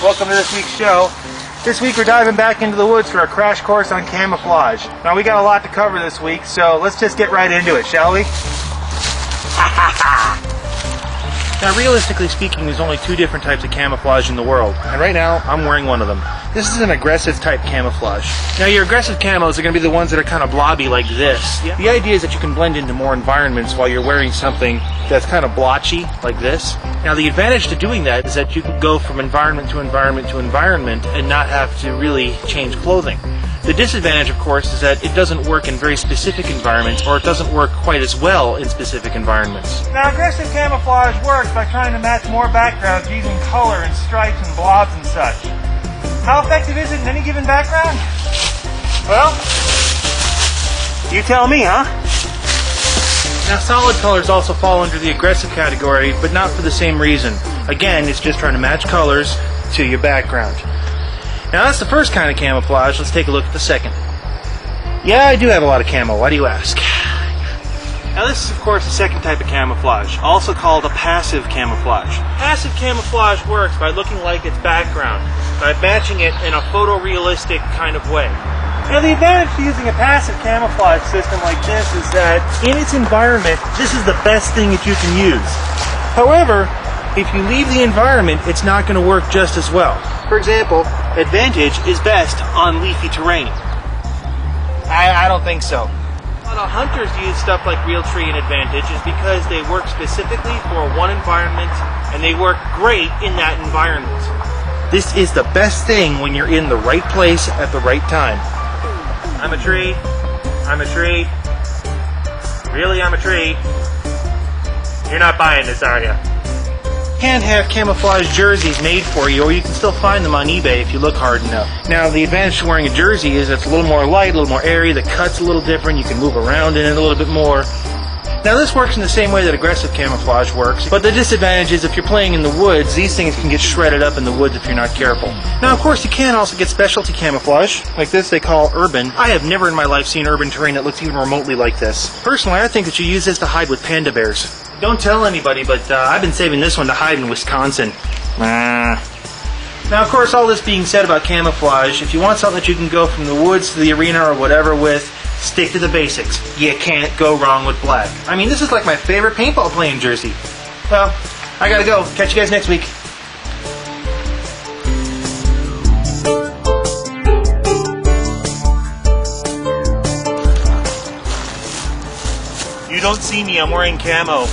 Welcome to this week's show. This week we're diving back into the woods for a crash course on camouflage. Now we got a lot to cover this week, so let's just get right into it, shall we? Now realistically speaking, there's only two different types of camouflage in the world, and right now I'm wearing one of them. This is an aggressive type camouflage. Now your aggressive camos are going to be the ones that are kind of blobby like this. Yeah. The idea is that you can blend into more environments while you're wearing something that's kind of blotchy like this. Now the advantage to doing that is that you can go from environment to environment to environment and not have to really change clothing. The disadvantage, of course, is that it doesn't work in very specific environments, or it doesn't work quite as well in specific environments. Now, aggressive camouflage works by trying to match more backgrounds using color and stripes and blobs and such. How effective is it in any given background? Well, you tell me, huh? Now, solid colors also fall under the aggressive category, but not for the same reason. Again, it's just trying to match colors to your background. Now that's the first kind of camouflage. Let's take a look at the second. Yeah, I do have a lot of camo. Why do you ask? Now this is of course the second type of camouflage, also called a passive camouflage. Passive camouflage works by looking like its background, by matching it in a photorealistic kind of way. Now the advantage to using a passive camouflage system like this is that in its environment, this is the best thing that you can use. However, if you leave the environment, it's not going to work just as well. For example, advantage is best on leafy terrain. I don't think so. A lot of hunters use stuff like real tree and advantage is because they work specifically for one environment and they work great in that environment. This is the best thing when you're in the right place at the right time. I'm a tree. I'm a tree. Really, I'm a tree. You're not buying this, are you? Can have camouflage jerseys made for you, or you can still find them on eBay if you look hard enough. Now the advantage to wearing a jersey is it's a little more light, a little more airy, the cut's a little different, you can move around in it a little bit more. Now this works in the same way that aggressive camouflage works, but the disadvantage is if you're playing in the woods, these things can get shredded up in the woods if you're not careful. Now of course you can also get specialty camouflage, like this they call urban. I have never in my life seen urban terrain that looks even remotely like this. Personally, I think that you use this to hide with panda bears. Don't tell anybody, but I've been saving this one to hide in Wisconsin. Now, of course, all this being said about camouflage, if you want something that you can go from the woods to the arena or whatever with, stick to the basics. You can't go wrong with black. I mean, this is like my favorite paintball playing jersey. Well, I gotta go. Catch you guys next week. You don't see me, I'm wearing camo.